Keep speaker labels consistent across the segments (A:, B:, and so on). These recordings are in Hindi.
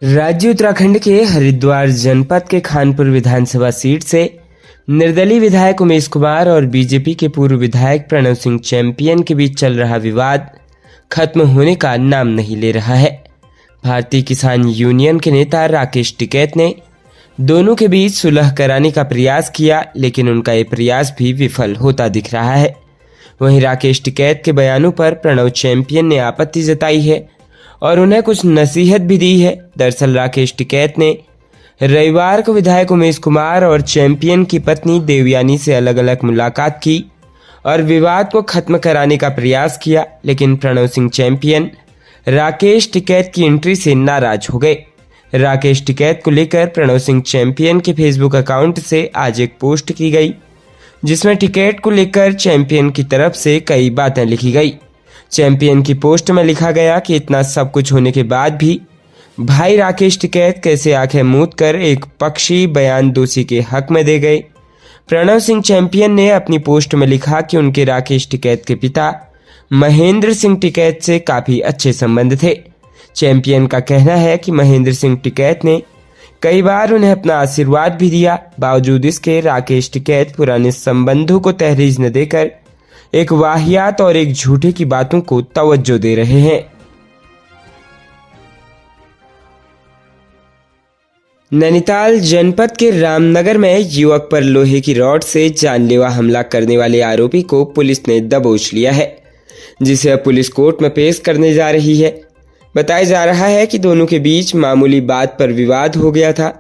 A: राज्य उत्तराखंड के हरिद्वार जनपद के खानपुर विधानसभा सीट से निर्दलीय विधायक उमेश कुमार और बीजेपी के पूर्व विधायक प्रणव सिंह चैंपियन के बीच चल रहा विवाद खत्म होने का नाम नहीं ले रहा है। भारतीय किसान यूनियन के नेता राकेश टिकैत ने दोनों के बीच सुलह कराने का प्रयास किया, लेकिन उनका ये प्रयास भी विफल होता दिख रहा है। वहीं राकेश टिकैत के बयानों पर प्रणव चैंपियन ने आपत्ति जताई है और उन्हें कुछ नसीहत भी दी है। दरअसल राकेश टिकैत ने रविवार को विधायक उमेश कुमार और चैंपियन की पत्नी देवयानी से अलग अलग मुलाकात की और विवाद को खत्म कराने का प्रयास किया, लेकिन प्रणव सिंह चैंपियन राकेश टिकैत की एंट्री से नाराज हो गए। राकेश टिकैत को लेकर प्रणव सिंह चैंपियन के फेसबुक अकाउंट से आज एक पोस्ट की गई, जिसमें टिकैत को लेकर चैंपियन की तरफ से कई बातें लिखी गई। चैंपियन की पोस्ट में लिखा गया कि इतना सब कुछ होने के बाद भी भाई राकेश टिकैत कैसे आंखें मूंद कर एक पक्षी बयान दोषी के हक में दे गए। प्रणव सिंह चैंपियन ने अपनी पोस्ट में लिखा कि उनके राकेश टिकैत के पिता महेंद्र सिंह टिकैत से काफी अच्छे संबंध थे। चैंपियन का कहना है कि महेंद्र सिंह टिकैत ने कई बार उन्हें अपना आशीर्वाद भी दिया। बावजूद इसके राकेश टिकैत पुराने संबंधों को तहरीज न देकर एक वाहियात और एक झूठे की बातों को तवज्जो दे रहे हैं। नैनीताल जनपद के रामनगर में युवक पर लोहे की रॉड से जानलेवा हमला करने वाले आरोपी को पुलिस ने दबोच लिया है, जिसे अब पुलिस कोर्ट में पेश करने जा रही है। बताया जा रहा है कि दोनों के बीच मामूली बात पर विवाद हो गया था।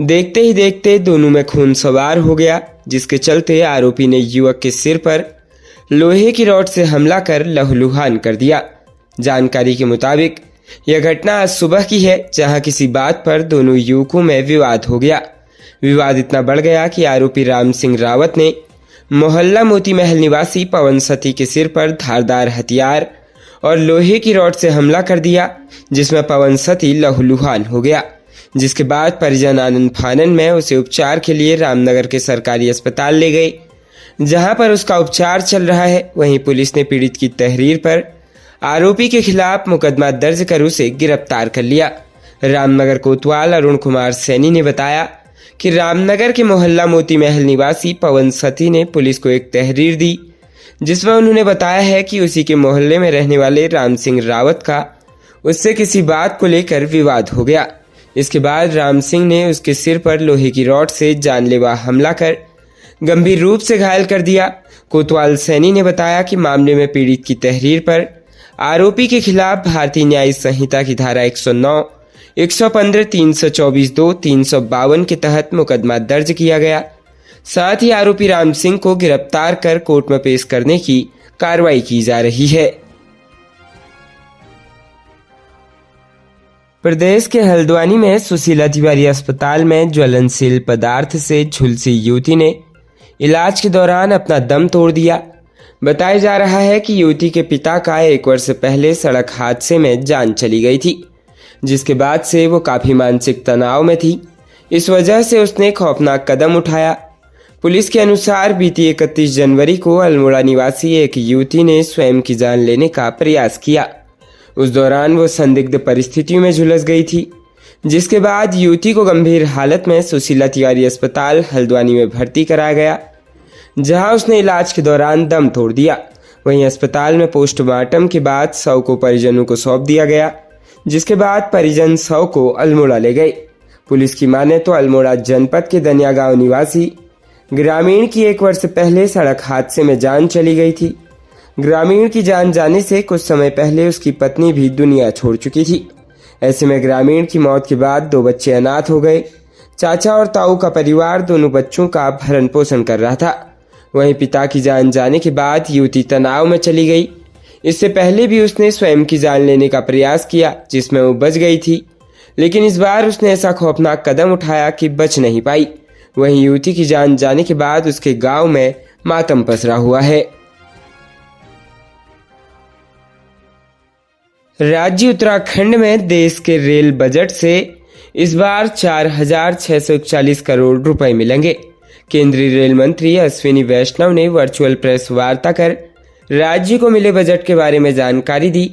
A: देखते ही देखते दोनों में खून सवार हो गया, जिसके चलते आरोपी ने युवक के सिर पर लोहे की रॉड से हमला कर लहूलुहान कर दिया। जानकारी के मुताबिक यह घटना आज सुबह की है, जहां किसी बात पर दोनों युवकों में विवाद हो गया। विवाद इतना बढ़ गया कि आरोपी राम सिंह रावत ने मोहल्ला मोती महल निवासी पवन सती के सिर पर धारदार हथियार और लोहे की रॉड से हमला कर दिया, जिसमें पवन सती लहूलुहान हो गया। जिसके बाद परिजन आनंद फानन में उसे उपचार के लिए रामनगर के सरकारी अस्पताल ले गए, जहां पर उसका उपचार चल रहा है। वहीं पुलिस ने पीड़ित की तहरीर पर आरोपी के खिलाफ मुकदमा दर्ज कर उसे गिरफ्तार कर लिया। रामनगर कोतवाल अरुण कुमार सैनी ने बताया कि रामनगर के मोहल्ला मोती महल निवासी पवन सती ने पुलिस को एक तहरीर दी, जिसमें उन्होंने बताया है कि उसी के मोहल्ले में रहने वाले राम सिंह रावत का उससे किसी बात को लेकर विवाद हो गया। इसके बाद राम सिंह ने उसके सिर पर लोहे की रॉड से जानलेवा हमला कर गंभीर रूप से घायल कर दिया। कोतवाल सैनी ने बताया कि मामले में पीड़ित की तहरीर पर आरोपी के खिलाफ भारतीय न्याय संहिता की धारा 109, 115, 324(2), 352 के तहत मुकदमा दर्ज किया गया। साथ ही आरोपी राम सिंह को गिरफ्तार कर कोर्ट में पेश करने की कार्रवाई की जा रही है। प्रदेश के हल्द्वानी में सुशीला तिवारी अस्पताल में ज्वलनशील पदार्थ से झुलसी युवती ने इलाज के दौरान अपना दम तोड़ दिया। बताया जा रहा है कि युवती के पिता का 1 वर्ष पहले सड़क हादसे में जान चली गई थी, जिसके बाद से वो काफी मानसिक तनाव में थी। इस वजह से उसने खौफनाक कदम उठाया। पुलिस के अनुसार बीती 31 जनवरी को अल्मोड़ा निवासी एक युवती ने स्वयं की जान लेने का प्रयास किया। उस दौरान वो संदिग्ध परिस्थितियों में झुलस गई थी, जिसके बाद युवती को गंभीर हालत में सुशीला तिवारी अस्पताल हल्द्वानी में भर्ती कराया गया, जहां उसने इलाज के दौरान दम तोड़ दिया। वहीं अस्पताल में पोस्टमार्टम के बाद शव को परिजनों को सौंप दिया गया, जिसके बाद परिजन शव को अल्मोड़ा ले गए। पुलिस की माने तो अल्मोड़ा जनपद के दनिया गांव निवासी ग्रामीण की 1 वर्ष पहले सड़क हादसे में जान चली गई थी। ग्रामीण की जान जाने से कुछ समय पहले उसकी पत्नी भी दुनिया छोड़ चुकी थी। ऐसे में ग्रामीण की मौत के बाद 2 बच्चे अनाथ हो गए। चाचा और ताऊ का परिवार दोनों बच्चों का भरण पोषण कर रहा था। वहीं पिता की जान जाने के बाद युवती तनाव में चली गई। इससे पहले भी उसने स्वयं की जान लेने का प्रयास किया, जिसमें वो बच गई थी, लेकिन इस बार उसने ऐसा खौफनाक कदम उठाया कि बच नहीं पाई। वहीं युवती की जान जाने के बाद उसके गांव में मातम पसरा हुआ है। राज्य उत्तराखंड में देश के रेल बजट से इस बार 4,641 करोड़ रुपए मिलेंगे। केंद्रीय रेल मंत्री अश्विनी वैष्णव ने वर्चुअल प्रेस वार्ता कर राज्य को मिले बजट के बारे में जानकारी दी।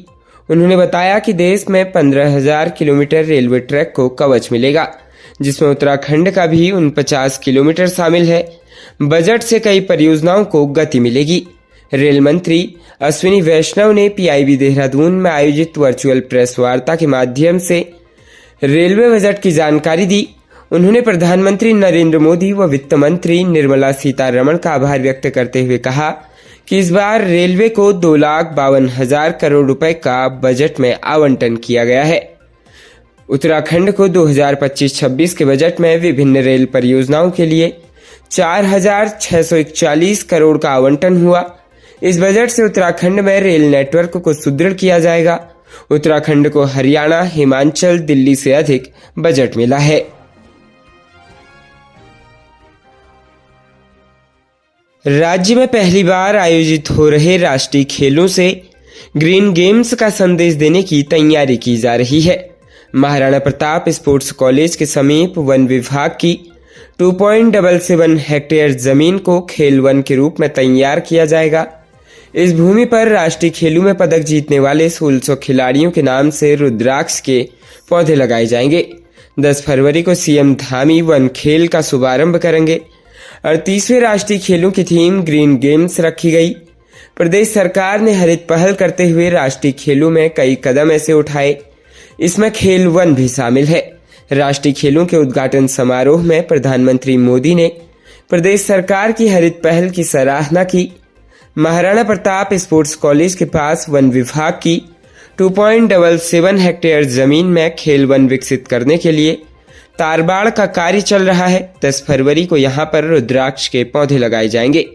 A: उन्होंने बताया कि देश में 15,000 किलोमीटर रेलवे ट्रैक को कवच मिलेगा, जिसमें उत्तराखंड का भी 49 किलोमीटर शामिल है। बजट से कई परियोजनाओं को गति मिलेगी। रेल मंत्री अश्विनी वैष्णव ने पीआईबी देहरादून में आयोजित वर्चुअल प्रेस वार्ता के माध्यम से रेलवे बजट की जानकारी दी। उन्होंने प्रधानमंत्री नरेंद्र मोदी व वित्त मंत्री निर्मला सीतारमण का आभार व्यक्त करते हुए कहा कि इस बार रेलवे को 2,52,000 करोड़ रुपए का बजट में आवंटन किया गया है। उत्तराखंड को 2025-26 के बजट में विभिन्न रेल परियोजनाओं के लिए 4,641 करोड़ का आवंटन हुआ। इस बजट से उत्तराखंड में रेल नेटवर्क को सुदृढ़ किया जाएगा। उत्तराखंड को हरियाणा, हिमाचल, दिल्ली से अधिक बजट मिला है। राज्य में पहली बार आयोजित हो रहे राष्ट्रीय खेलों से ग्रीन गेम्स का संदेश देने की तैयारी की जा रही है। महाराणा प्रताप स्पोर्ट्स कॉलेज के समीप वन विभाग की 2.77 हेक्टेयर जमीन को खेल वन के रूप में तैयार किया जाएगा। इस भूमि पर राष्ट्रीय खेलों में पदक जीतने वाले 1600 खिलाड़ियों के नाम से रुद्राक्ष के पौधे लगाए जाएंगे। 10 फरवरी को सीएम धामी वन खेल का शुभारंभ करेंगे। 38वें राष्ट्रीय खेलों की थीम ग्रीन गेम्स रखी गई। प्रदेश सरकार ने हरित पहल करते हुए राष्ट्रीय खेलों में कई कदम ऐसे उठाए, इसमें खेल वन भी शामिल है। राष्ट्रीय खेलों के उद्घाटन समारोह में प्रधानमंत्री मोदी ने प्रदेश सरकार की हरित पहल की सराहना की। महाराणा प्रताप स्पोर्ट्स कॉलेज के पास वन विभाग की 2.77 हेक्टेयर जमीन में खेल वन विकसित करने के लिए तारबाड़ का कार्य चल रहा है। 10 फरवरी को यहां पर रुद्राक्ष के पौधे लगाए जाएंगे।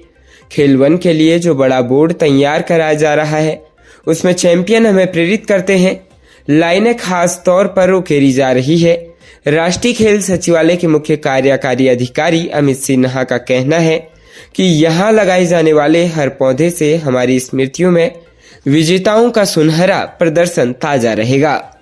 A: खेल वन के लिए जो बड़ा बोर्ड तैयार कराया जा रहा है, उसमें चैंपियन हमें प्रेरित करते हैं। लाइनें खास तौर पर उकेरी जा रही है। राष्ट्रीय खेल सचिवालय के मुख्य कार्यकारी अधिकारी अमित सिन्हा का कहना है कि यहां लगाए जाने वाले हर पौधे से हमारी स्मृतियों में विजेताओं का सुनहरा प्रदर्शन ताजा रहेगा।